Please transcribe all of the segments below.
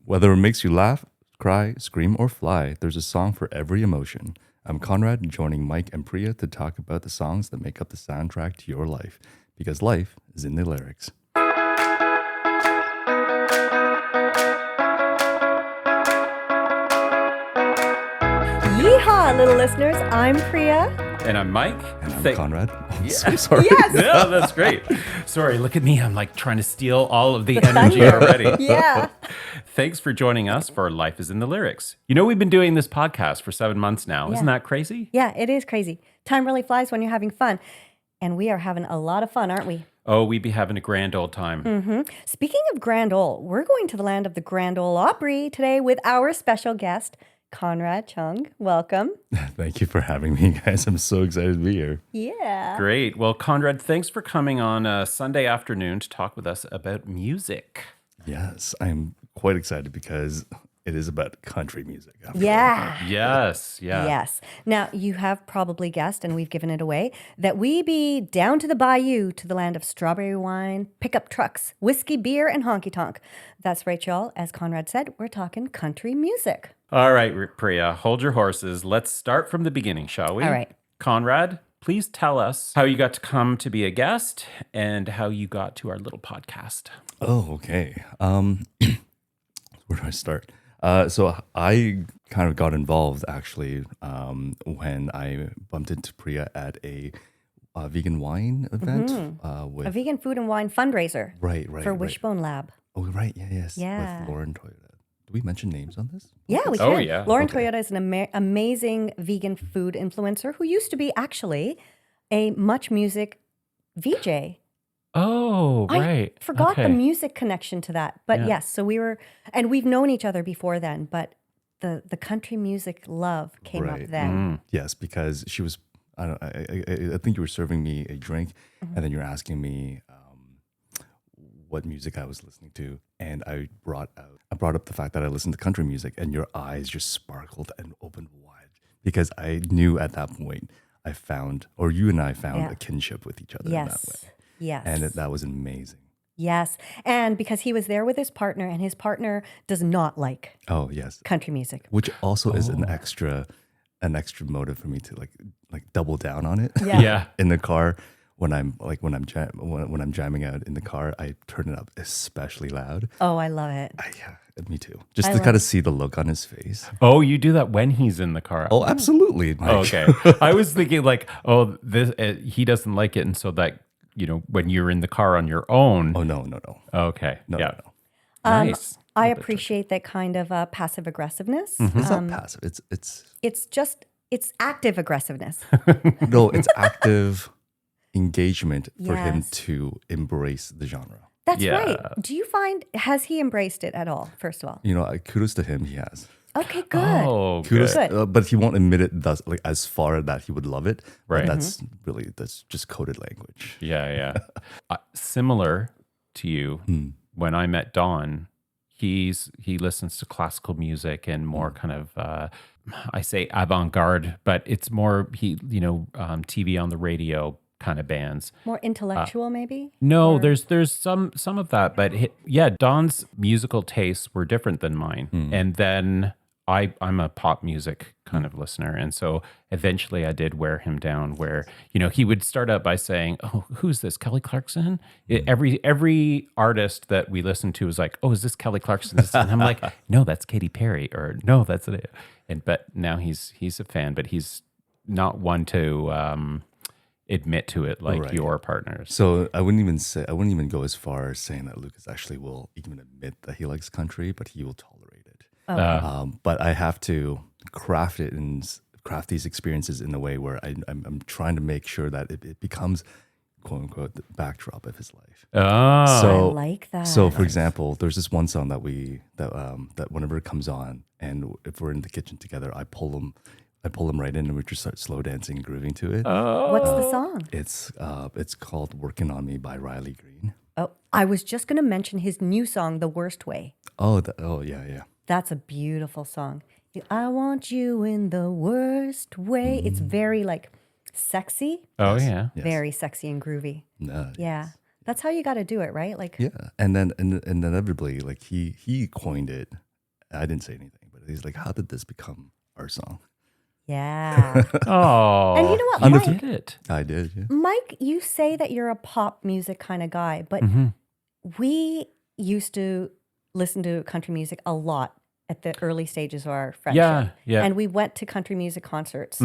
Whether it makes you laugh, cry, scream, or fly, there's a song for every emotion. I'm Conrad, joining Mike and Priya to talk about the songs that make up the soundtrack to your life, because life is in the lyrics. Yee-Haw, little listeners. I'm Priya. And I'm Mike. And I'm Conrad. I'm so Yeah. sorry. Yes. Yeah, that's great. Sorry, look at me. I'm like trying to steal all of the energy already. Yeah. Thanks for joining us for Life is in the Lyrics. You know, we've been doing this podcast for 7 months now. Isn't that crazy? Yeah, it is crazy. Time really flies when you're having fun. And we are having a lot of fun, aren't we? Oh, we'd be having a grand old time. Speaking of Grand Ole, we're going to the land of the Grand Ole Opry today with our special guest, Conrad Chung. Welcome. Thank you for having me, guys. I'm so excited to be here. Yeah. Great. Well, Conrad, thanks for coming on a Sunday afternoon to talk with us about music. Yes, I'm quite excited because it is about country music. after all. Yeah. Yes. Yeah. Yes. Now, you have probably guessed, and we've given it away, that we be down to the bayou to the land of strawberry wine, pickup trucks, whiskey, beer, and honky tonk. That's right, y'all. As Conrad said, we're talking country music. All right, Priya, hold your horses. Let's start from the beginning, shall we? All right. Conrad, please tell us how you got to come to be a guest and how you got to our little podcast. Oh, okay. Where do I start? So I kind of got involved actually when I bumped into Priya at a vegan wine event with A vegan food and wine fundraiser right for right. Wishbone Lab. Oh, right, yes, Yeah. with Lauren Toyota. Do we mention names on this? Yeah, we Oh, can. yeah. Lauren Okay. Toyota is an amazing vegan food influencer who used to be actually a Much Music VJ. Oh, right. I forgot the Okay. music connection to that. But Yeah. yes, so we were, and we've known each other before then, but the country music love came Right. up then. Yes, because she was. I think you were serving me a drink, and then you're asking me what music I was listening to, and I brought up the fact that I listened to country music, and your eyes just sparkled and opened wide because I knew at that point you and I found Yeah. a kinship with each other in that Yes. way, Yes. and that was amazing. Yes. And because he was there with his partner, and his partner does not like Oh yes, country music. which also is an Oh. extra motive for me to like double down on it. Yeah. Yeah. In the car when I'm jamming out in the car, I turn it up especially loud. Oh, I love it. Yeah, me too. Just I to love kind of see the look on his face. Oh, you do that when he's in the car. Oh, absolutely. Mike. Oh, okay. I was thinking like, oh, this he doesn't like it, and so that when you're in the car on your own. Oh no. Okay. No, yeah. no. Nice. I appreciate that kind of passive aggressiveness. It's not passive. It's active aggressiveness. No, it's active engagement for him Yes. to embrace the genre. That's Yeah. right. Do you find, has he embraced it at all, first of all? Kudos to him. He has. Okay, good. Oh, Kudos, Good. but he won't admit it. Thus, like as far that he would love it. But Right. that's just coded language. Yeah. Similar to you, when I met Don, he listens to classical music and more kind of I say avant-garde, but it's more TV on the radio kind of bands. More intellectual, maybe? No, Or- there's some of that, but Don's musical tastes were different than mine, and then I'm a pop music kind of listener, and so eventually I did wear him down. Where he would start out by saying, "Oh, who's this? Kelly Clarkson?" Every artist that we listened to was like, "Oh, is this Kelly Clarkson?" And I'm like, "No, that's Katy Perry," or "No, that's it." But now he's a fan, but he's not one to admit to it like Right. your partners. So I wouldn't even go as far as saying that Lucas actually will even admit that he likes country, but he will tolerate it. But I have to craft these experiences in a way where I'm trying to make sure that it becomes quote unquote the backdrop of his life. Oh, So I like that. So for example, there's this one song that that whenever it comes on, and if we're in the kitchen together, I pull him right in, and we just start slow dancing and grooving to it. What's the song? It's called "Working on Me" by Riley Green. Oh, I was just going to mention his new song, The Worst Way. Oh yeah. That's a beautiful song. I want you in the worst way. It's very like sexy, Oh yeah. Yes. very sexy and groovy. Yeah. That's how you got to do it, right? Like, Yeah, and then inevitably, like he coined it I didn't say anything, but he's like, how did this become our song? Yeah. Oh, And you know what, you Mike? did it. I did, yeah. Mike, you say that you're a pop music kind of guy, but we used to listen to country music a lot at the early stages of our friendship. Yeah, yeah. And we went to country music concerts,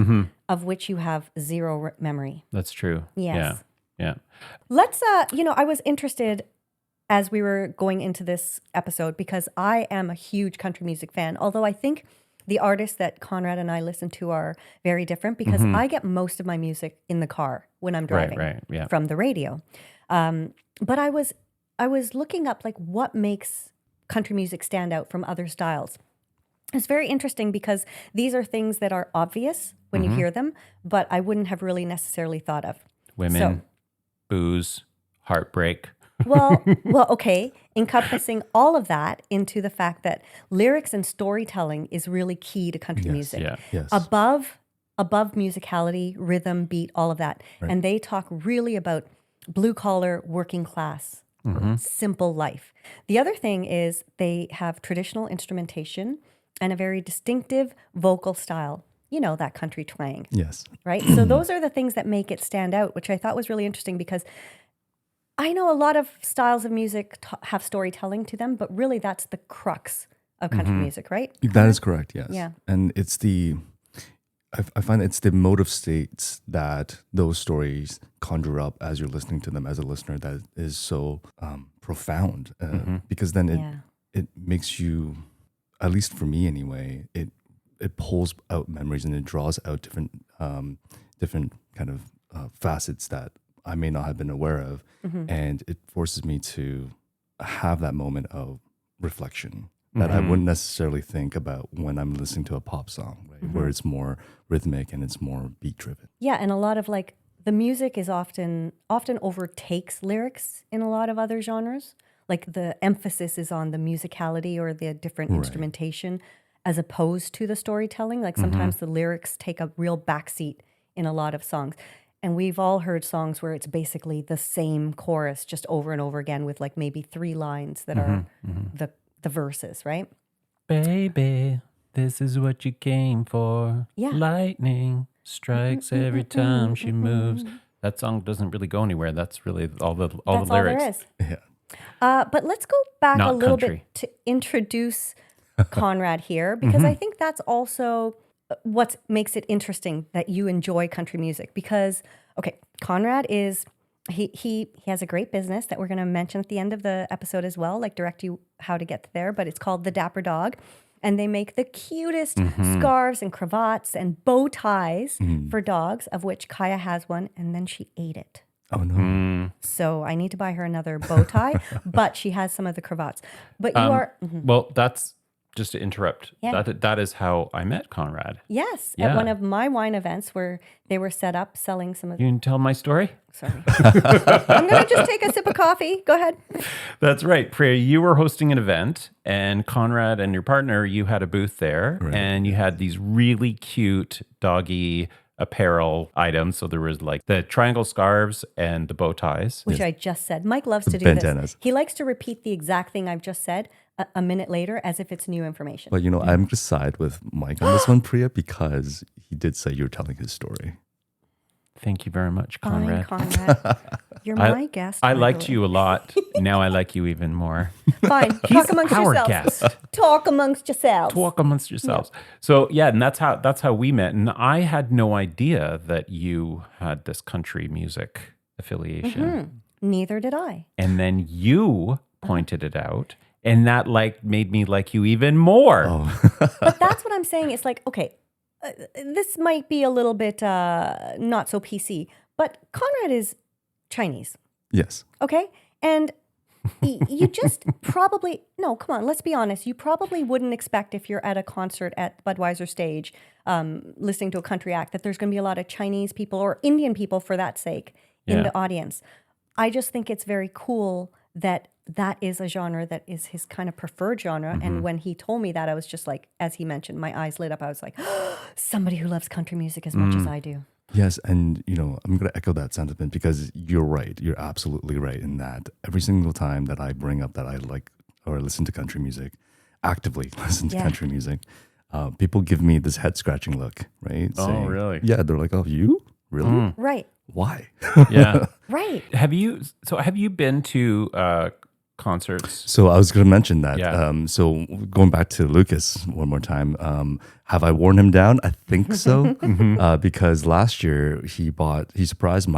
of which you have zero memory. That's true. Yes. Yeah. Let's, I was interested as we were going into this episode because I am a huge country music fan, although I think the artists that Conrad and I listen to are very different because I get most of my music in the car when I'm driving Right, from the radio. But I was looking up like what makes country music stand out from other styles. It's very interesting because these are things that are obvious when you hear them, but I wouldn't have really necessarily thought of. Women, booze, heartbreak. Well, okay. Encompassing all of that into the fact that lyrics and storytelling is really key to country music. Yeah. Yes. Above musicality, rhythm, beat, all of that. Right. And they talk really about blue collar, working class, simple life. The other thing is they have traditional instrumentation and a very distinctive vocal style. You know, that country twang, Yes. right? So those are the things that make it stand out, which I thought was really interesting because I know a lot of styles of music have storytelling to them, but really that's the crux of country music, right? That is correct, yes. Yeah. And it's I find it's the motive states that those stories conjure up as you're listening to them as a listener that is so profound because then it makes you, at least for me anyway, it pulls out memories and it draws out different kind of facets that I may not have been aware of. And it forces me to have that moment of reflection that I wouldn't necessarily think about when I'm listening to a pop song, right? Where it's more rhythmic and it's more beat driven. Yeah, and a lot of like the music is often overtakes lyrics in a lot of other genres. Like the emphasis is on the musicality or the different instrumentation as opposed to the storytelling. Like sometimes the lyrics take a real backseat in a lot of songs. And we've all heard songs where it's basically the same chorus just over and over again with like maybe 3 lines that are the verses, right? Baby, this is what you came for. Yeah. Lightning strikes every time she moves. That song doesn't really go anywhere. That's really all the lyrics. That's all there is. Yeah. But let's go back Not a little country. bit to introduce Conrad here, because I think that's also what makes it interesting that you enjoy country music. Because, okay, Conrad is, he has a great business that we're going to mention at the end of the episode as well, like direct you how to get there, but it's called The Dapper Dog. And they make the cutest scarves and cravats and bow ties for dogs, of which Kaya has one, and then she ate it. Oh, no. So I need to buy her another bow tie, but she has some of the cravats. But you are... Well, that's just to interrupt. Yeah. That is how I met Conrad. Yes, Yeah. at one of my wine events where they were set up selling some of... You can tell my story? Sorry. I'm going to just take a sip of coffee. Go ahead. That's right. Priya, you were hosting an event, and Conrad and your partner, you had a booth there, and you had these really cute doggy apparel items. So there was like the triangle scarves and the bow ties. Which I just said. Mike loves to do bandanas. this. He likes to repeat the exact thing I've just said a minute later as if it's new information. But, I'm going to side with Mike on this one, Priya, because he did say you were telling his story. Thank you very much, Fine, Conrad. Conrad. You're my guest. I by liked the you a lot. Now I like you even more. way. Fine. He's Talk amongst our yourselves. guest. Talk amongst yourselves. Talk amongst yourselves. So yeah, and that's how we met. And I had no idea that you had this country music affiliation. Neither did I. And then you pointed it out, and that made me like you even more. But that's what I'm saying. It's like, okay, this might be a little bit not so PC, but Conrad is Chinese, Yes. okay? And you just probably, no, come on, let's be honest. You probably wouldn't expect if you're at a concert at Budweiser stage listening to a country act that there's going to be a lot of Chinese people or Indian people for that sake in the audience. I just think it's very cool that is a genre that is his kind of preferred genre. And when he told me that, I was just like, as he mentioned, my eyes lit up. I was like, somebody who loves country music as much as I do. Yes, and I'm going to echo that sentiment because you're right. You're absolutely right in that every single time that I bring up that I like or listen to country music, actively listen to Yeah. country music, people give me this head scratching look, right? Oh, really? Yeah, they're like, "Oh, you really? Right. Why?" Yeah. Right. Have you been to concerts? So I was going to mention that. Yeah. So going back to Lucas one more time, have I worn him down? I think so, because last year he surprised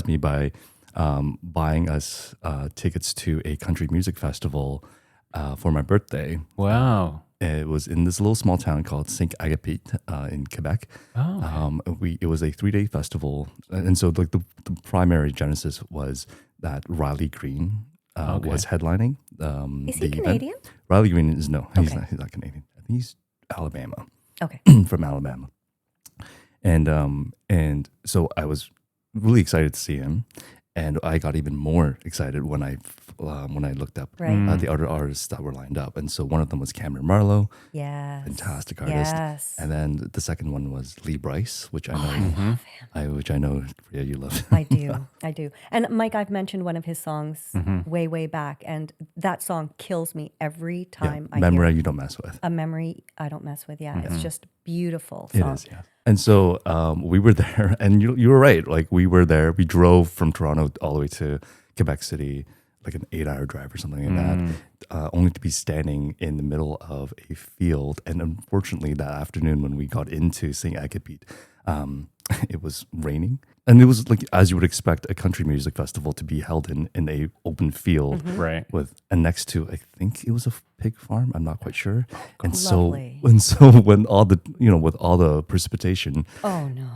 me by buying us tickets to a country music festival for my birthday. Wow. It was in this little small town called Saint Agapit in Quebec. Oh, It was a 3-day festival, and so like the primary genesis was that Riley Green was headlining. Is the he event. Canadian? Riley Green is no, he's Okay. not. He's not Canadian. I think he's Alabama, Okay. from Alabama, and so I was really excited to see him, and I got even more excited when I looked up Right. the other artists that were lined up, and so one of them was Cameron Marlowe, Yes. fantastic artist. Yes. And then the second one was Lee Bryce, which I know, I love him. which I know, Priya, you love. I do. I do. And Mike, I've mentioned one of his songs way back, and that song kills me every time I hear Memory it. you don't mess with. A memory I don't mess with. Yeah, it's just beautiful It song. is, yeah. And so we were there, and you were right. Like we were there. We drove from Toronto all the way to Quebec City, like an 8-hour drive or something like that, only to be standing in the middle of a field. And unfortunately, that afternoon when we got into St. Agapit, it was raining. And it was like, as you would expect, a country music festival to be held in a open field right. and next to, I think it was a pig farm. I'm not quite sure. And Lovely. so when all the, with all the precipitation, Oh no.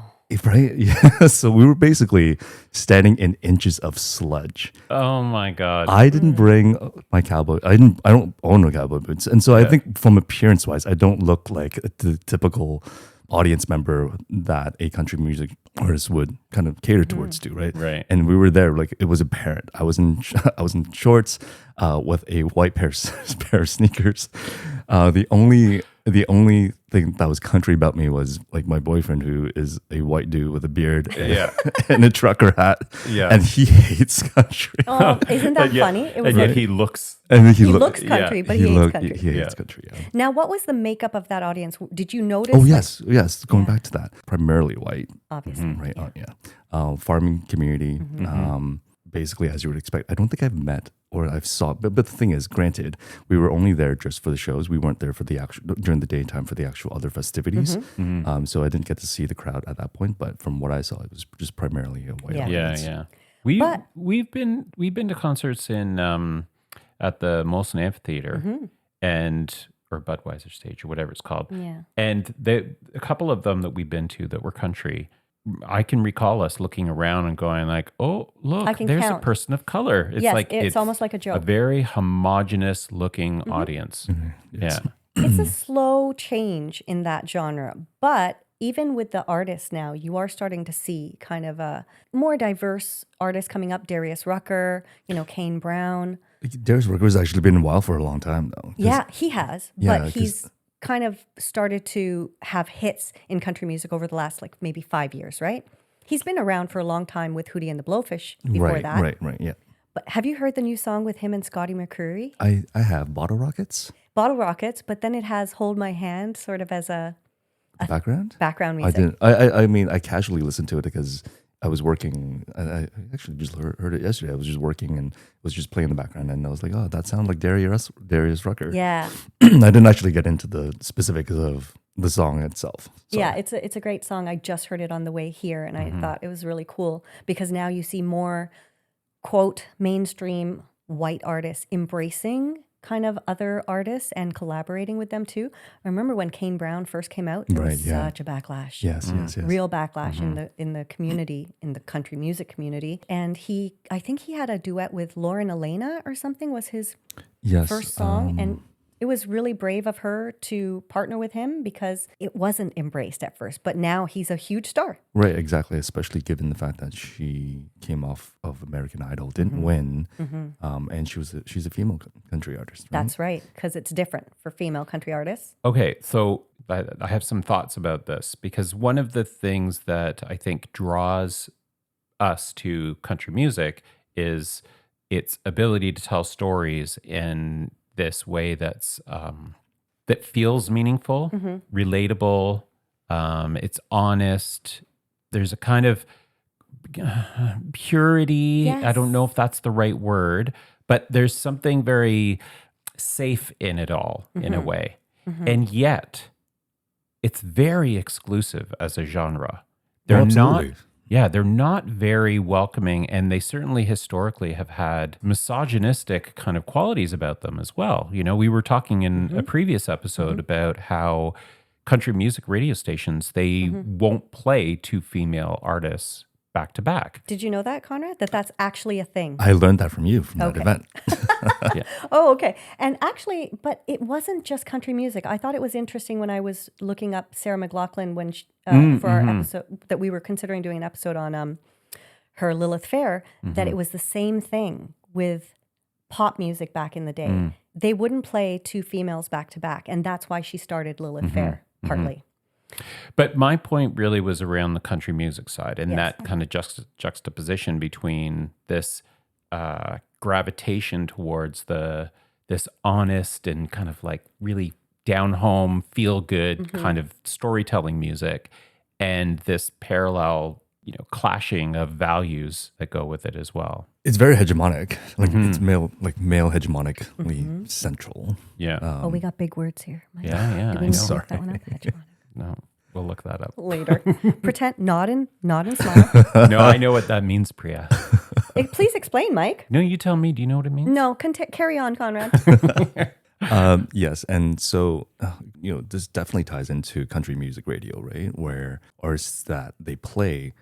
right? Yeah. So we were basically standing in inches of sludge. Oh my God. I didn't bring my cowboy. I don't own a cowboy boots, and so I think from appearance wise, I don't look like the typical audience member that a country music artist would kind of cater towards to, right? Right. And we were there, like it was apparent. I was in shorts with a white pair of sneakers. The only thing that was country about me was like my boyfriend, who is a white dude with a beard and a trucker hat. Yeah. And he hates country. Oh, isn't that funny? It was and yet like, he looks. And then he looks country, but he hates country. He hates country. Yeah. Now, what was the makeup of that audience? Did you notice? Oh yes. Going back to that, primarily white, Obviously. right? Farming community. Basically, as you would expect. I don't think I've met or I've saw, but the thing is, granted, we were only there just for the shows. We weren't there for the actual during the daytime for the actual other festivities. So I didn't get to see the crowd at that point. But from what I saw, it was just primarily a white audience. Yeah. We've been to concerts in at the Molson Amphitheater and or Budweiser Stage or whatever it's called. Yeah. And a couple of them that we've been to that were country. I can recall us looking around and going like, "Oh, look, I can there's count. a person of color." It's Yes, like it's almost like a joke. A very homogenous looking audience. Yes. Yeah. It's a slow change in that genre, but even with the artists now, you are starting to see kind of a more diverse artists coming up. Darius Rucker, Kane Brown. Darius Rucker's actually been a while for a long time though. Yeah, he has, Yeah, but he's kind of started to have hits in country music over the last like maybe 5 years, right? He's been around for a long time with Hootie and the Blowfish before that. Right, yeah. But have you heard the new song with him and Scotty McCreery? I have Bottle Rockets Bottle Rockets, but then it has Hold My Hand sort of as a background. background I music. didn't. I mean, I casually listened to it because I was working. I actually just heard it yesterday. I was just working and was just playing in the background, and I was like, "Oh, that sounds like Darius Rucker." Yeah. I didn't actually get into the specifics of the song itself. So. Yeah, it's a great song. I just heard it on the way here, and I thought it was really cool because now you see more, quote, mainstream white artists embracing kind of other artists and collaborating with them too. I remember when Kane Brown first came out, there was such a backlash. Yes. Real backlash in the community, in the country music community. And I think he had a duet with Lauren Elena or something was his first song. And it was really brave of her to partner with him because it wasn't embraced at first. But now he's a huge star. Right, exactly. Especially given the fact that she came off of American Idol, didn't win, and she's a female country artist. Right? That's right, because it's different for female country artists. Okay, so I have some thoughts about this because one of the things that I think draws us to country music is its ability to tell stories and this way that's that feels meaningful, relatable. It's honest. There's a kind of purity. Yes. I don't know if that's the right word, but there's something very safe in it all in a way. And yet it's very exclusive as a genre. They're not, they're not very welcoming, and they certainly historically have had misogynistic kind of qualities about them as well. You know, we were talking in a previous episode about how country music radio stations, they won't play two female artists back to back. Did you know that, Conrad? That's actually a thing. I learned that from you from that event. Oh, okay. And actually, but it wasn't just country music. I thought it was interesting when I was looking up Sarah McLachlan when for our episode that we were considering doing an episode on her Lilith Fair, that it was the same thing with pop music back in the day. They wouldn't play two females back to back, and that's why she started Lilith Fair, partly. But my point really was around the country music side and that kind of juxtaposition between this gravitation towards this honest and kind of like really down home, feel good kind of storytelling music, and this parallel, you know, clashing of values that go with it as well. It's very hegemonic, like it's male hegemonically central. Yeah. We got big words here. Yeah. Did we I know. not look that one up? Hegemonic. No, we'll look that up Later. Pretend, nod and smile. No, I know what that means, Priya. Please explain, Mike. No, you tell me. Do you know what it means? No, carry on, Conrad. Yes, and so this definitely ties into country music radio, right? Where artists that they play,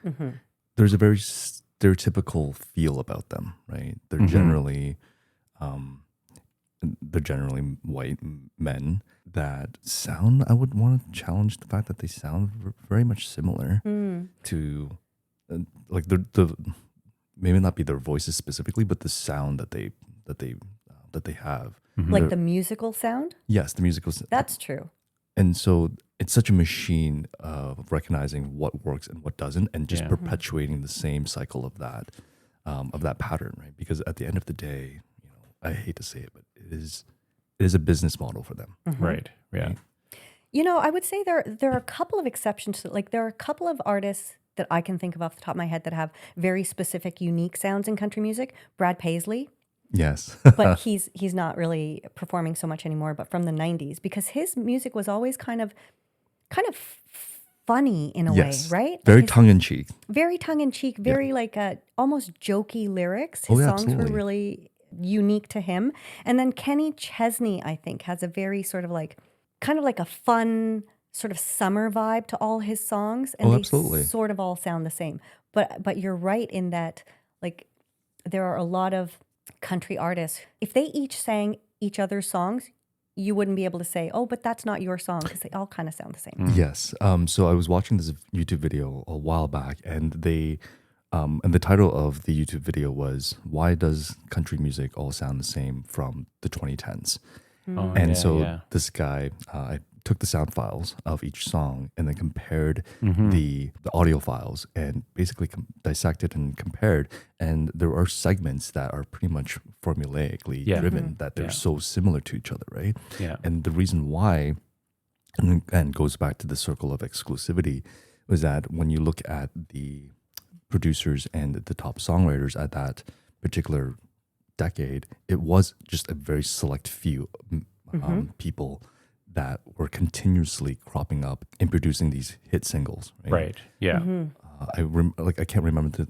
there's a very stereotypical feel about them, right? They're generally white men that sound. I would want to challenge the fact that they sound very much similar to like the maybe not be their voices specifically, but the sound that they have. Like the musical sound? Yes, the musical. That's true. And so it's such a machine of recognizing what works and what doesn't, and just perpetuating the same cycle of that pattern, right? Because at the end of the day, I hate to say it, but it is a business model for them. Right. Yeah. You know, I would say there are a couple of exceptions. Like there are a couple of artists that I can think of off the top of my head that have very specific, unique sounds in country music. Brad Paisley. Yes. But he's not really performing so much anymore, but from the 90s, because his music was always kind of funny in a way, right? Very tongue-in-cheek. Very tongue-in-cheek, very like almost jokey lyrics. His songs were really unique to him. And then Kenny Chesney, I think, has a very sort of like, kind of like a fun sort of summer vibe to all his songs. And they sort of all sound the same. But you're right in that, like, there are a lot of country artists, if they each sang each other's songs, you wouldn't be able to say, oh, but that's not your song, because they all kind of sound the same. Yes. So I was watching this YouTube video a while back, and the title of the YouTube video was, "Why Does Country Music All Sound the Same from the 2010s?" This guy, I took the sound files of each song and then compared the audio files and basically dissected and compared. And there are segments that are pretty much formulaically driven, that they're so similar to each other, right? Yeah. And the reason why, and goes back to the circle of exclusivity, was that when you look at the producers and the top songwriters at that particular decade, it was just a very select few people that were continuously cropping up and producing these hit singles. Right. Yeah. I can't remember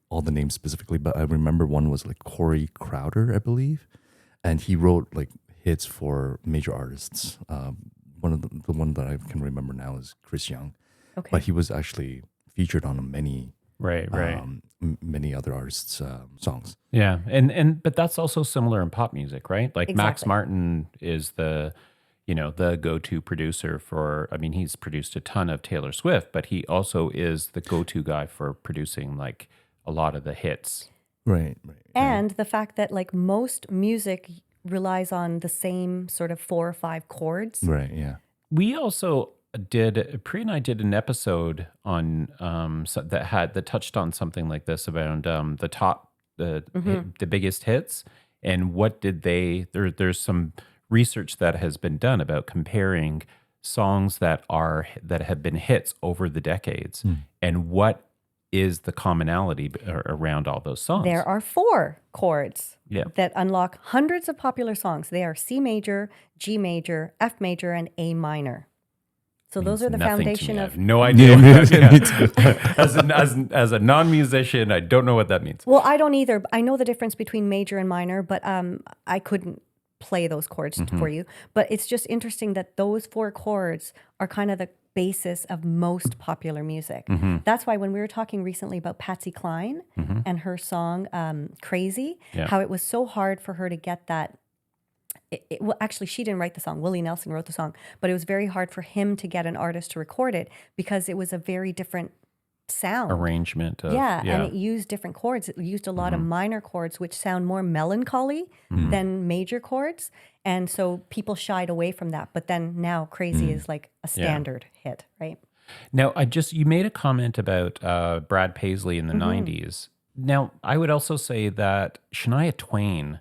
all the names specifically, but I remember one was like Corey Crowder, I believe, and he wrote like hits for major artists. One of the one that I can remember now is Chris Young, but he was actually featured on many many other artists' songs. Yeah, but that's also similar in pop music, right? Like Max Martin is the go-to producer for, I mean, he's produced a ton of Taylor Swift, but he also is the go-to guy for producing like a lot of the hits. Right. And the fact that like most music relies on the same sort of 4 or 5 chords. Right, yeah. We also Pri and I did an episode on that touched on something like this about the biggest hits. and what did there's some research that has been done about comparing songs that have been hits over the decades and what is the commonality around all those songs. There are 4 chords Yeah. that unlock hundreds of popular songs. They are C major, G major, F major, and A minor. So those are the Nothing to foundation me. I of. have no idea. Me what too. as a non-musician, I don't know what that means. Well, I don't either. I know the difference between major and minor, but I couldn't play those chords for you. But it's just interesting that those 4 chords are kind of the basis of most popular music. That's why when we were talking recently about Patsy Cline and her song Crazy, how it was so hard for her to get that. Well, actually, she didn't write the song. Willie Nelson wrote the song, but it was very hard for him to get an artist to record it because it was a very different sound. Arrangement. And it used different chords. It used a lot of minor chords, which sound more melancholy than major chords. And so people shied away from that. But then now Crazy is like a standard hit, right? Now, you made a comment about Brad Paisley in the 90s. Now, I would also say that Shania Twain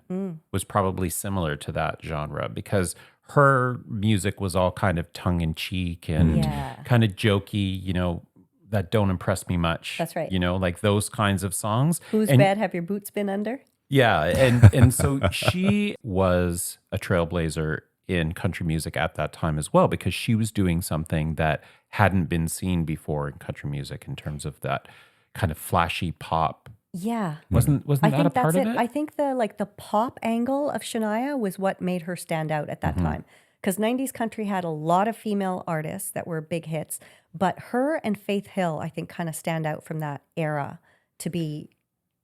was probably similar to that genre because her music was all kind of tongue-in-cheek and kind of jokey, that don't impress me much. That's right. Like those kinds of songs. Whose bed have your boots been under? Yeah, and so she was a trailblazer in country music at that time as well because she was doing something that hadn't been seen before in country music in terms of that kind of flashy pop. Yeah. Wasn't that a part of it? I think the pop angle of Shania was what made her stand out at that time. Because 90s country had a lot of female artists that were big hits, but her and Faith Hill, I think, kind of stand out from that era to be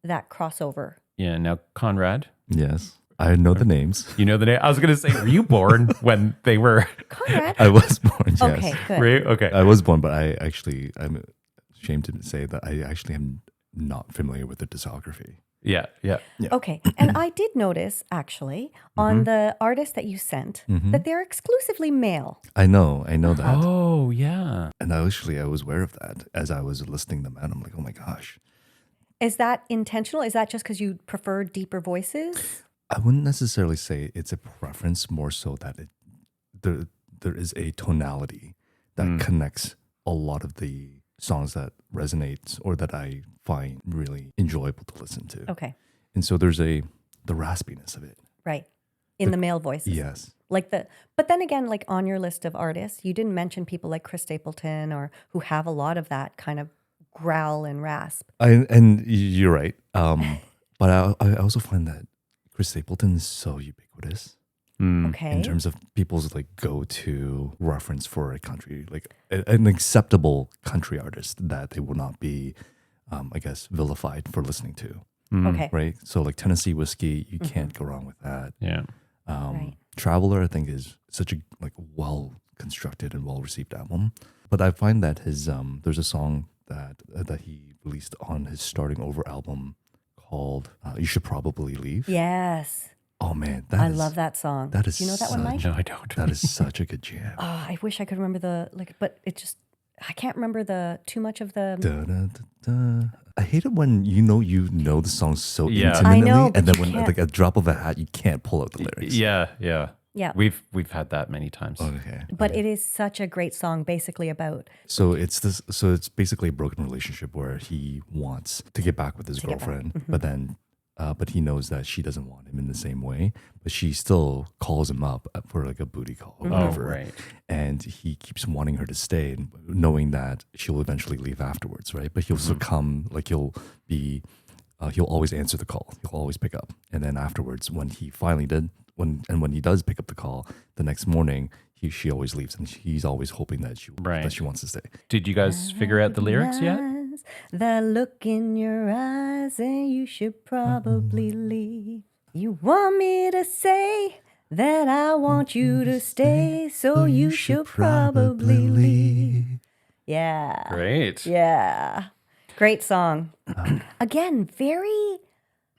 that crossover. Yeah. Now, Conrad. Yes. I know the names. You know the name? I was going to say, were you born when they were? Conrad? I was born, yes. Okay, good. Were you? Okay. I was born, but I'm ashamed to say that I actually am not familiar with the discography. Yeah. Okay. And I did notice, actually, on the artists that you sent, that they're exclusively male. I know that. Oh, yeah. And I was aware of that as I was listing them out. I'm like, oh my gosh. Is that intentional? Is that just because you prefer deeper voices? I wouldn't necessarily say it's a preference, more so that there is a tonality that connects a lot of the songs that resonates or that I find really enjoyable to listen to. Okay. And so there's the raspiness of it. Right. In the male voices. Yes. But then again, like on your list of artists, you didn't mention people like Chris Stapleton or who have a lot of that kind of growl and rasp. And you're right. But I also find that Chris Stapleton is so ubiquitous. Okay. In terms of people's like go-to reference for a country, like an acceptable country artist that they will not be, I guess, vilified for listening to. Okay. Right. So like Tennessee Whiskey, you can't go wrong with that. Yeah. Right. Traveler, I think, is such a like well-constructed and well-received album. But I find that his there's a song that he released on his Starting Over album called "You Should Probably Leave." Yes. Oh man, I love that song. That is Do you know that one, Mike? No, I don't. That is such a good jam. Oh, I wish I could remember but it just, I can't remember too much of the. Da, da, da, da. I hate it when you know the song so Yeah. intimately, I know, but and then you when can't. like a drop of a hat, you can't pull out the lyrics. Yeah. Yeah. We've had that many times. Okay. But it is such a great song, basically about. So it's basically a broken relationship where he wants to get back with his girlfriend, but then but he knows that she doesn't want him in the same way, but she still calls him up for like a booty call or whatever. right. And he keeps wanting her to stay, and knowing that she'll eventually leave afterwards, right? But he'll succumb, like he'll always answer the call. He'll always pick up. And then afterwards, when he finally when he does pick up the call, the next morning, she always leaves, and he's always hoping that she wants to stay. Did you guys figure out the lyrics yet? The look in your eyes, and you should probably leave. You want me to say that I want you to stay, so you should probably leave. Yeah. Great. Yeah. Great song. Again, very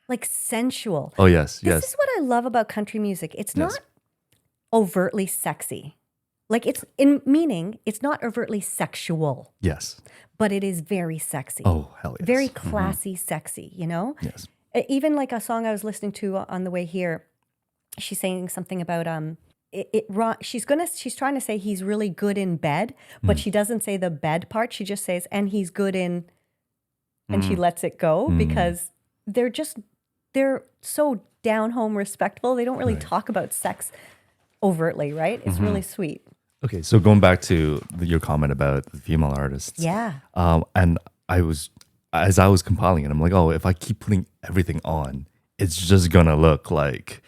like sensual. Oh yes, This is what I love about country music. It's not overtly sexy. Like it's not overtly sexual, yes. but it is very sexy. Oh hell yes. Very classy, sexy, you know? Yes. Even like a song I was listening to on the way here, she's saying something about she's trying to say he's really good in bed, but she doesn't say the bed part. She just says, and he's good in, and she lets it go because they're so down home respectful. They don't really talk about sex overtly, right? It's really sweet. Okay, so going back to your comment about the female artists. Yeah. And as I was compiling it, I'm like, oh, if I keep putting everything on, it's just gonna look like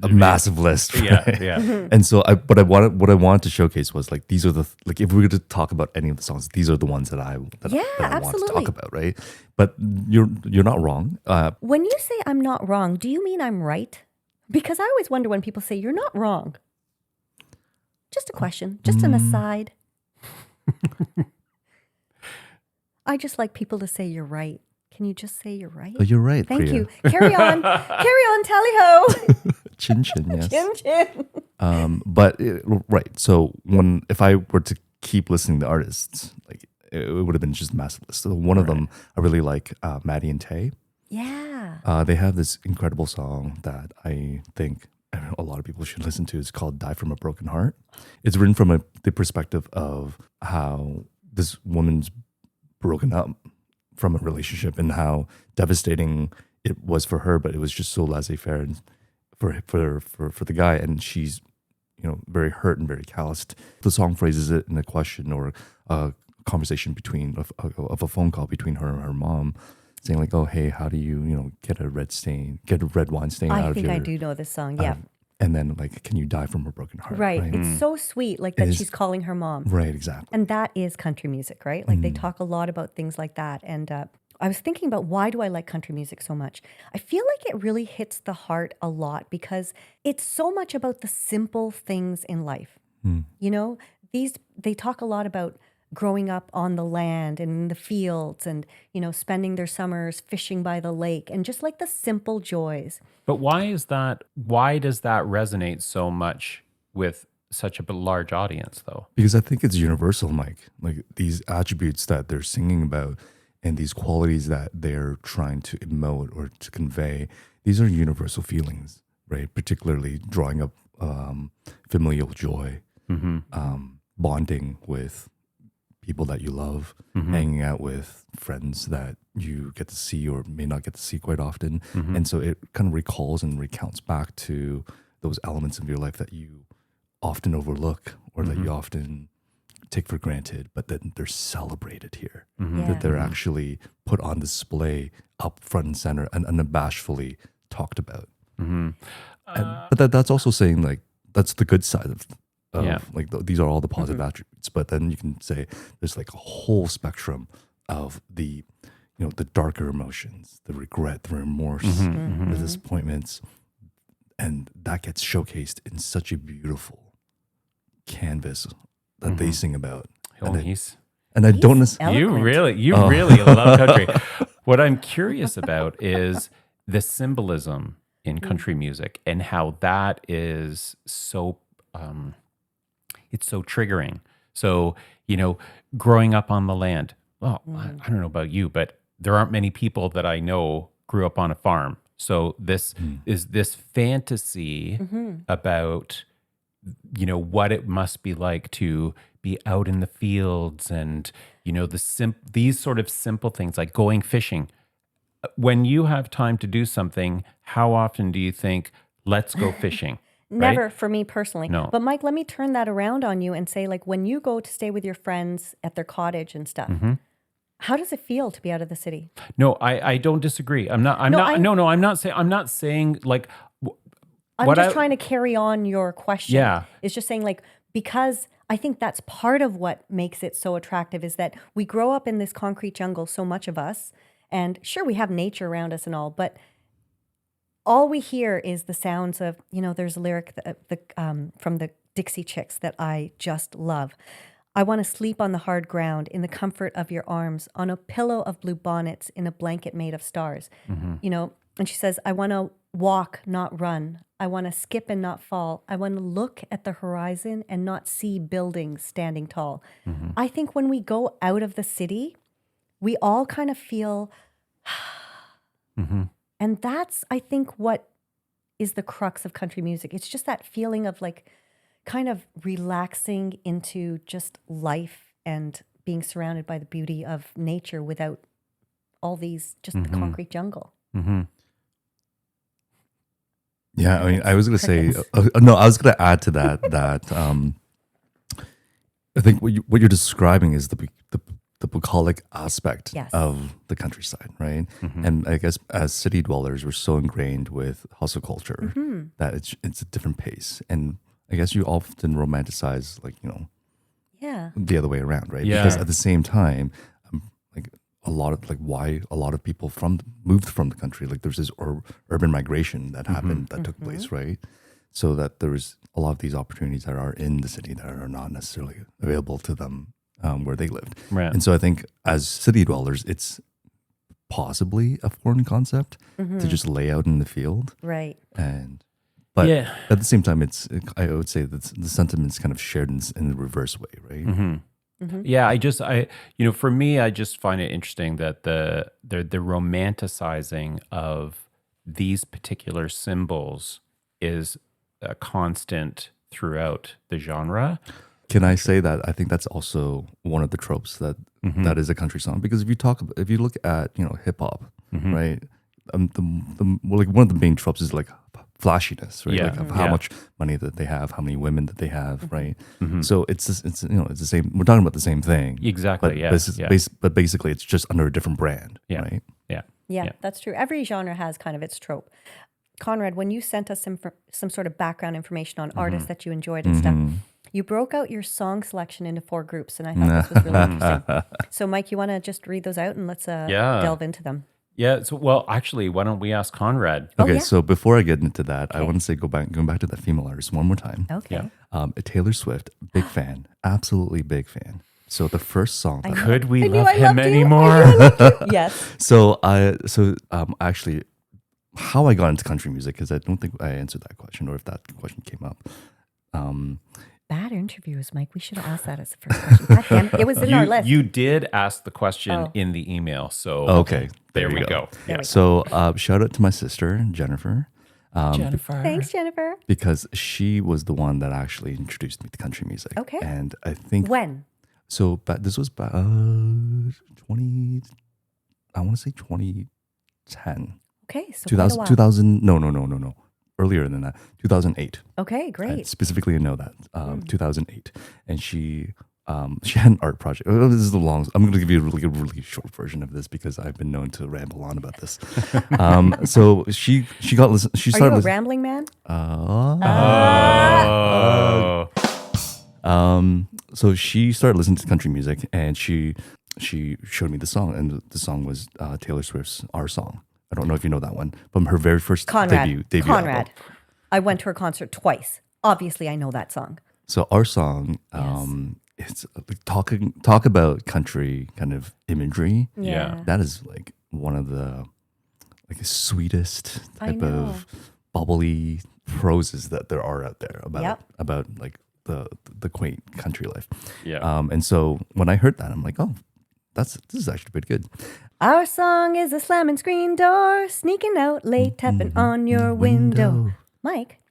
a massive list. Right? Yeah. And so what I wanted to showcase was like, these are like, if we were to talk about any of the songs, these are the ones that I want to talk about, right? But you're not wrong. When you say I'm not wrong, do you mean I'm right? Because I always wonder when people say you're not wrong. Just a question, just an aside. I just like people to say you're right. Can you just say you're right? Oh, you're right. Thank Priya. you. Carry on. Carry on, tally ho. Chin chin, yes. Chin chin. Right. So if I were to keep listening to artists, like it would have been just a massive list. So one of them I really like, Maddie and Tay. Yeah. They have this incredible song that I think a lot of people should listen to. It's called "Die from a Broken Heart." It's written from the perspective of how this woman's broken up from a relationship and how devastating it was for her, but it was just so laissez-faire for the guy, and she's very hurt and very calloused. The song phrases it in a question or a conversation of a phone call between her and her mom, saying like, "Oh, hey, how do you get a red wine stain out of your..." I think I do know this song. Yeah. And then like, "Can you die from a broken heart?" Right. It's so sweet, like that she's calling her mom. Right. Exactly. And that is country music, right? Like they talk a lot about things like that. And I was thinking about, why do I like country music so much? I feel like it really hits the heart a lot because it's so much about the simple things in life. They talk a lot about growing up on the land and in the fields and, spending their summers fishing by the lake and just like the simple joys. But why does that resonate so much with such a large audience though? Because I think it's universal, Mike. Like these attributes that they're singing about and these qualities that they're trying to emote or to convey, these are universal feelings, right? Particularly drawing up familial joy, bonding with people that you love, hanging out with friends that you get to see or may not get to see quite often. And so it kind of recalls and recounts back to those elements of your life that you often overlook or that you often take for granted, but then they're celebrated here, that they're actually put on display up front and center and unabashedly talked about. But that's also saying like, that's the good side of like these are all the positive attributes, but then you can say there's like a whole spectrum of the the darker emotions, the regret, the remorse, the disappointments, and that gets showcased in such a beautiful canvas that they sing about. And I don't necessarily. You really love country. What I'm curious about is the symbolism in country music and how that is so it's so triggering. So, growing up on the land. Well, I don't know about you, but there aren't many people that I know grew up on a farm. So this is this fantasy about, what it must be like to be out in the fields and, these sort of simple things like going fishing. When you have time to do something, how often do you think, let's go fishing? Never right? for me personally. No. But Mike, let me turn that around on you and say, like, when you go to stay with your friends at their cottage and stuff, how does it feel to be out of the city? No, I don't disagree. I'm not saying like. I'm just trying to carry on your question. Yeah. It's just saying like, because I think that's part of what makes it so attractive is that we grow up in this concrete jungle, so much of us, and sure, we have nature around us and all, but all we hear is the sounds of, there's a lyric from the Dixie Chicks that I just love. I want to sleep on the hard ground in the comfort of your arms, on a pillow of blue bonnets, in a blanket made of stars. And she says, I want to walk, not run. I want to skip and not fall. I want to look at the horizon and not see buildings standing tall. I think when we go out of the city, we all kind of feel And that's, I think, what is the crux of country music. It's just that feeling of like kind of relaxing into just life and being surrounded by the beauty of nature without all these, just the concrete jungle. Mm-hmm. Yeah, I mean, I was going to say, Crickets. no, I was going to add to that I think what you're describing is the bucolic aspect Yes. of the countryside, right? Mm-hmm. And I guess as city dwellers, we're so ingrained with hustle culture Mm-hmm. that it's a different pace. And I guess you often romanticize, like, Yeah. the other way around, right? Yeah. Because at the same time, like a lot of why a lot of people moved from the country, like there's this urban migration that happened that took place, right? So that there was a lot of these opportunities that are in the city that are not necessarily available to them where they lived. Right. And so I think as city dwellers, it's possibly a foreign concept to just lay out in the field. Right. But Yeah. at the same time, I would say that the sentiment's kind of shared in the reverse way, right? Mm-hmm. Yeah, for me, I just find it interesting that the romanticizing of these particular symbols is a constant throughout the genre. Can I say that I think that's also one of the tropes that is a country song? Because if you look at hip hop, right? One of the main tropes is like flashiness, right? Yeah. Like of how much money that they have, how many women that they have, right? So it's the same. We're talking about the same thing, Exactly. but but basically it's just under a different brand, Yeah. right? Yeah. Yeah, that's true. Every genre has kind of its trope. Conrad, when you sent us some sort of background information on artists that you enjoyed and stuff, you broke out your song selection into 4 groups, and I thought this was really interesting. So, Mike, you want to just read those out and let's delve into them? Yeah. So, well, actually, why don't we ask Conrad? Okay, yeah. so before I get into that, I want to say going back to that female artist one more time. Okay. Yeah. Taylor Swift, big fan, absolutely big fan. So the first song that Could we I knew love I him loved you. anymore? Yes. So actually, how I got into country music, because I don't think I answered that question, or if that question came up. Bad interviews, Mike. We should have asked that as the first question. God damn it. It was in our list. You did ask the question Oh. in the email, so Okay, there we go. There we go. So shout out to my sister Jennifer, Jennifer. Thanks, Jennifer. because she was the one that actually introduced me to country music. Okay. And I think When? so. This was 20. I want to say 2010. Okay, so 2000, quite a while. 2000 no, earlier than that, 2008. Okay, I great. specifically know that 2008, and she had an art project. This is the long. I'm going to give you a really short version of this because I've been known to ramble on about this. So she got listen. She Are you started a listening. rambling man? So she started listening to country music, and she showed me the song, and the song was Taylor Swift's "Our Song." I don't know if you know that one, from her very first debut Conrad. album. I went to her concert twice. Obviously, I know that song. So our song, it's like talk about country kind of imagery. Yeah. That is like one of the sweetest I type know. of bubbly proses that there are out there Yep. about like the quaint country life. Yeah. And so when I heard that, I'm like, oh, this is actually pretty good. Our song is a slamming screen door, sneaking out late, tapping on your window. Mike,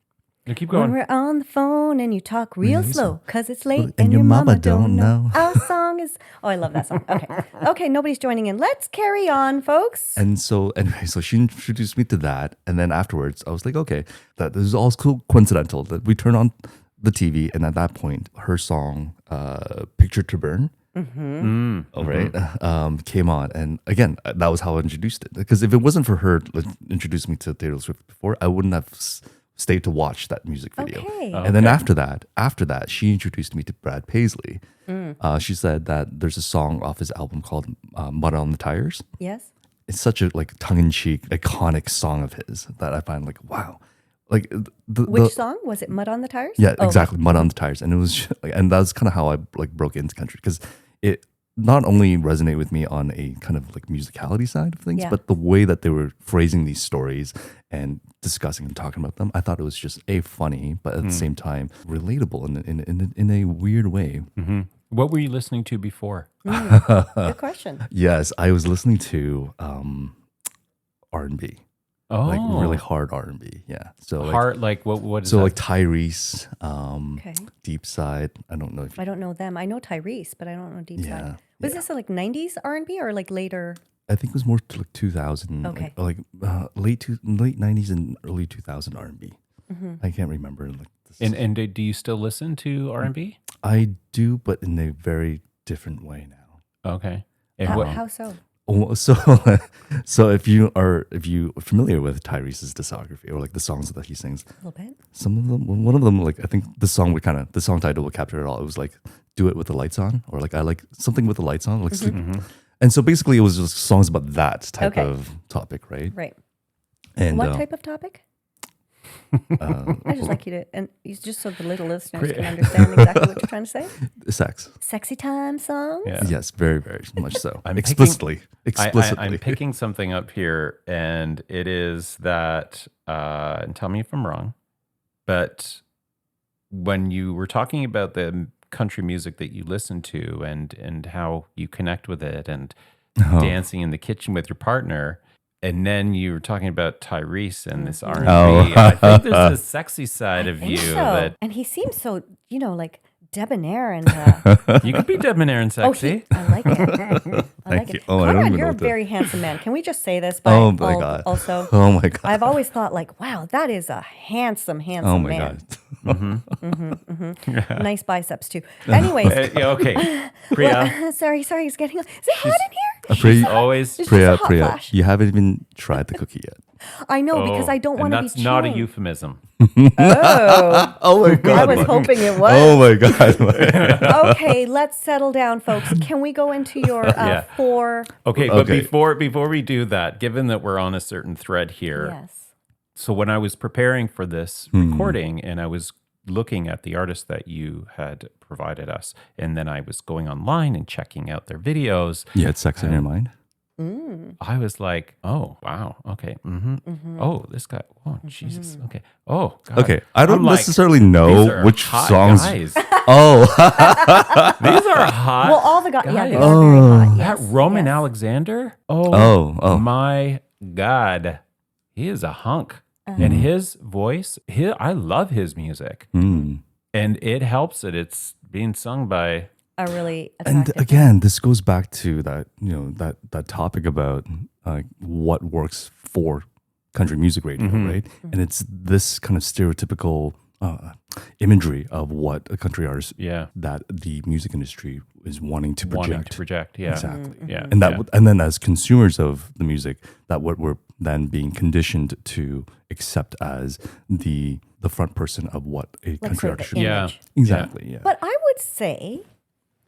Now keep when going. we're on the phone and you talk real slow, cause it's late And and your your mama mama don't don't know. know. Our song is... Oh, I love that song. Okay. Okay, nobody's joining in. Let's carry on, folks. And so anyway, so she introduced me to that, and then afterwards, I was like, okay, that this is all coincidental. That we turn on the TV, and at that point, her song, "Picture to Burn." Came on, and again, that was how I introduced it. Because if it wasn't for her introducing me to Taylor Swift before, I wouldn't have stayed to watch that music video. Okay. And then after that, she introduced me to Brad Paisley. She said that there's a song off his album called "Mud on the Tires." Yes? It's such a like tongue-in-cheek, iconic song of his that I find like wow, like Which song? Was it Mud on the Tires? yeah, Oh, exactly. Mud on the Tires. And it was and that's kind of how I like broke into country, because it not only resonated with me on a kind of like musicality side of things, Yeah. but the way that they were phrasing these stories and discussing and talking about them, I thought it was just funny, but at the same time relatable in a weird way. What were you listening to before? Good question. Yes, I was listening to R&B. like Oh. really hard R&B. Yeah. So like, Heart, like what is so that? like Tyrese, Okay. Deep Side. I don't know if you, I don't know them. I know Tyrese, but I don't know Deep Yeah, Side. Was this like 90s R&B or like later? I think it was more to like 2000, Okay. late 90s and early 2000 R&B. I can't remember. Like this, And do you still listen to R&B? I do, but in a very different way now. Okay. And How so? Oh, so, so if you are familiar with Tyrese's discography or like the songs that he sings, A little bit. some of them, one of them, like I think the song title would capture it all. It was like "Do It with the Lights On" or like I like something with the lights on, like sleep. And so basically, it was just songs about that type Okay. of topic, right? Right. And What type of topic? I just like you to, and it's just so the little listeners can understand exactly what you're trying to say. sex? Sexy time songs. Yeah. Yes, very, very much so. I'm Explicitly. I'm picking something up here, and it is that, and tell me if I'm wrong, but when you were talking about the country music that you listen to and how you connect with it and dancing in the kitchen with your partner, and then you were talking about Tyrese and this R&B. I think there's a sexy side of you that And he seems so, like debonair and. you could be debonair and sexy. I like it. I like you. it. Oh, I don't Conrad, even you're know a what to- very handsome man. Can we just say this? Oh my God. Also, Oh my God. I've always thought like, wow, that is a handsome Oh my man. God. Nice biceps too. Anyways, Yeah, okay. Priya, sorry, it's getting. Is it hot in here? she's always... It's just a hot Priya, flash. you haven't even tried the cookie yet. I know because I don't want to be. That's not a chewing. euphemism. Oh, Oh my I God. was hoping it was. Oh my God. Okay, let's settle down, folks. Can we go into your Yeah. 4? Okay, but Okay. before we do that, given that we're on a certain thread here, Yes. so when I was preparing for this recording and I was looking at the artists that you had provided us, and then I was going online and checking out their videos, You had sex in your mind? I was like, oh, wow, okay. Oh, this guy, oh, Jesus, okay. Oh, God. Okay. I don't I'm like, necessarily these know are which hot songs. guys. Oh, These are hot. Well, all the guys. Yeah, they guys. are very hot. That Yes. Roman yes. Alexander? Oh, oh. my God. He is a hunk. And his voice, I love his music. Mm. And it helps that it's being sung by... A really And attractive. again, this goes back to that, that topic about what works for country music radio, right? And it's this kind of stereotypical imagery of what a country artist, that the music industry is wanting to project. Yeah. Exactly. Yeah. And that, yeah. and then as consumers of the music, that what we're then being conditioned to accept as the front person of what a Let's country say artist the should be. image. Exactly. Yeah. But I would say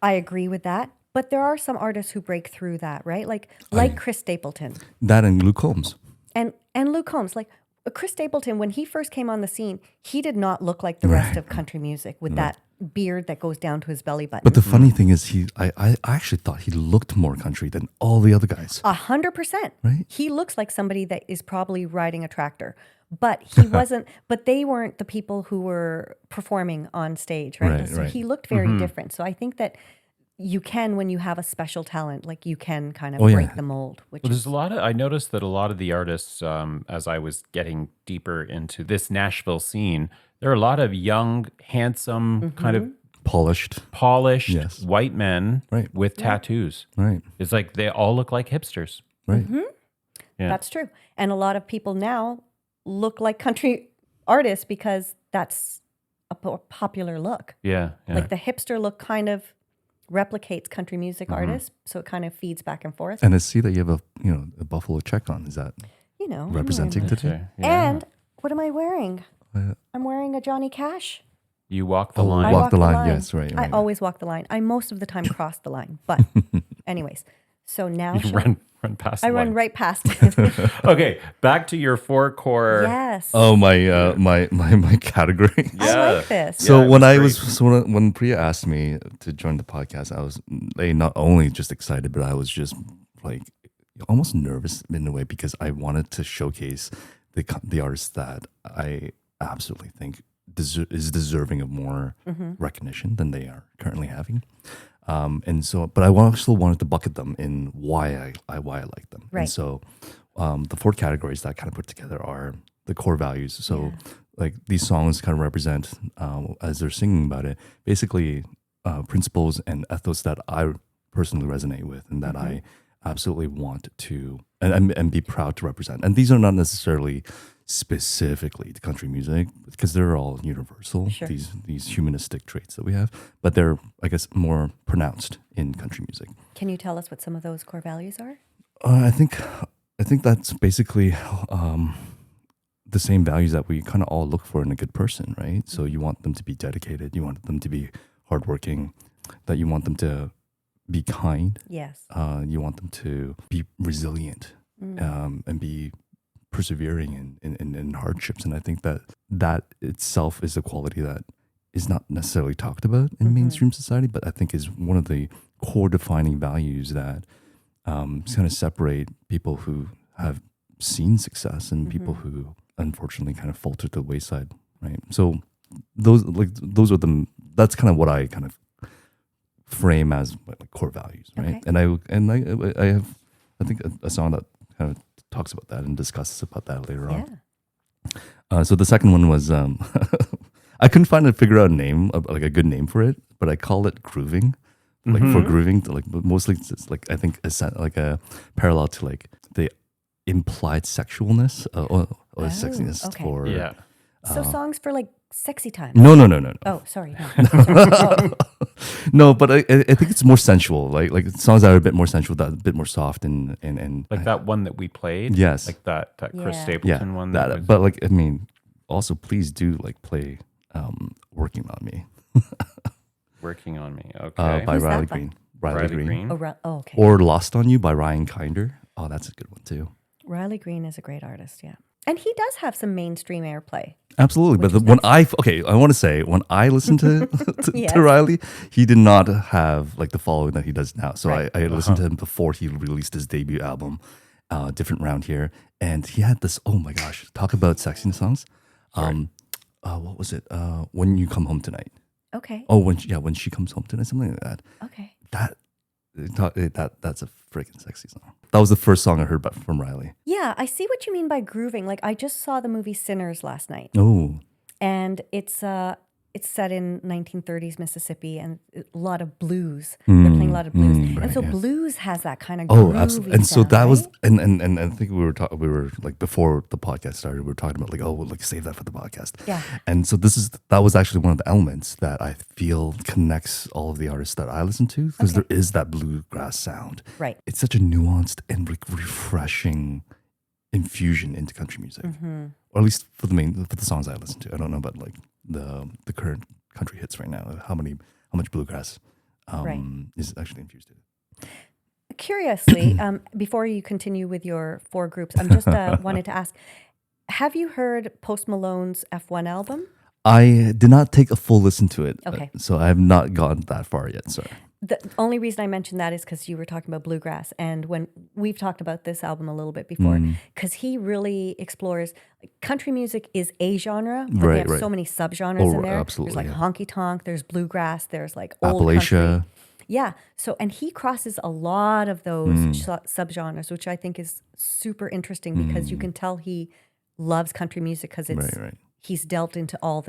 I agree with that. But there are some artists who break through that, right? Like Chris Stapleton That and Luke Combs. and Luke Combs. Like Chris Stapleton, when he first came on the scene, he did not look like the rest of country music with that beard that goes down to his belly button. But the funny thing is, I actually thought he looked more country than all the other guys. 100%. Right? He looks like somebody that is probably riding a tractor. But he wasn't, but they weren't the people who were performing on stage, right? Right, So right. he looked very different. So I think that you can, when you have a special talent, like you can kind of Oh, yeah. break the mold. Which Well, is, there's I noticed that a lot of the artists, as I was getting deeper into this Nashville scene, there are a lot of young, handsome, kind of Polished. polished Yes. white men Right. with tattoos. Right. It's like they all look like hipsters. Right. Yeah. That's true. And a lot of people now look like country artists because that's a popular look. Yeah. Like the hipster look kind of replicates country music artists. So it kind of feeds back and forth. And I see that you have a buffalo check on. Is that You know. representing today? And what am I wearing? Uh, I'm wearing a Johnny Cash. You walk the Oh, line. I walk the line. Yes, right. I always walk the line. I most of the time cross the line. But anyways, so now You run past I the run line. right past it. Okay, back to your four core. Yes. Oh my category. Yeah. I like this. So it when was when Priya asked me to join the podcast, I was not only just excited, but I was just like almost nervous in a way because I wanted to showcase the artists that I absolutely think is deserving of more recognition than they are currently having. And so, but I also wanted to bucket them in why I like them. Right. And so, the four categories that kind of put together are the core values. So like these songs kind of represent, as they're singing about it, basically principles and ethos that I personally resonate with and that I absolutely want to and be proud to represent. And these are not necessarily specifically to country music because they're all universal, these humanistic traits that we have, but they're, I guess, more pronounced in country music. Can you tell us what some of those core values are? I think that's basically the same values that we kind of all look for in a good person, right? So you want them to be dedicated, you want them to be hardworking, that you want them to be kind. Yes. You want them to be resilient and be persevering in hardships. And I think that itself is a quality that is not necessarily talked about in mainstream society, but I think is one of the core defining values that kind of separate people who have seen success and people who unfortunately kind of falter to the wayside, right? So those are that's kind of what I kind of frame as like core values, right? Okay. And I have I think a song that kind of talks about that and discusses about that later on. So the second one was I couldn't figure out a name, like a good name for it, but I call it grooving, like for grooving, like mostly it's like I think like a parallel to like the implied sexualness or sexiness for So songs for like sexy time. No. Oh, sorry. No. No, but I think it's more sensual, like songs that are a bit more sensual, that a bit more soft and like that one that we played. Yes, like that Chris Stapleton one. That but like I mean, also please do like play "Working on Me." Working on Me. Okay. By Who's Riley that by? Green. Riley Green. Oh, okay. Or "Lost on You" by Ryan Kinder. Oh, that's a good one too. Riley Green is a great artist, yeah. And he does have some mainstream airplay. Absolutely. But I want to say, when I listened to to Riley, he did not have like the following that he does now. So I listened to him before he released his debut album, Different Round Here. And he had this, oh my gosh, talk about sexy songs. What was it? When You Come Home Tonight. Okay. Oh, when she comes home tonight, something like that. Okay. That's a freaking sexy song. That was the first song I heard from Riley. Yeah, I see what you mean by grooving. Like I just saw the movie Sinners last night. Oh. And it's set in 1930s Mississippi and a lot of blues. They're playing a lot of blues. And so blues has that kind of groovy absolutely. And so sound, that was right? and I think we were like before the podcast started, we were talking about like, oh, we'll like save that for the podcast. Yeah. And so that was actually one of the elements that I feel connects all of the artists that I listen to, because there is that bluegrass sound. Right. It's such a nuanced and refreshing infusion into country music. Or at least for the songs I listen to. I don't know about like the current country hits right now. How much bluegrass is actually infused in it. Curiously, before you continue with your four groups, I'm just wanted to ask, have you heard Post Malone's F1 album? I did not take a full listen to it. Okay. So I have not gotten that far yet, sir. The only reason I mentioned that is because you were talking about bluegrass, and when we've talked about this album a little bit before, because he really explores country music is a genre, but they have so many subgenres in there. Absolutely, there's like honky tonk, there's bluegrass, there's like old Appalachia. country. Yeah. So, and he crosses a lot of those subgenres, which I think is super interesting because you can tell he loves country music because it's he's delved into all the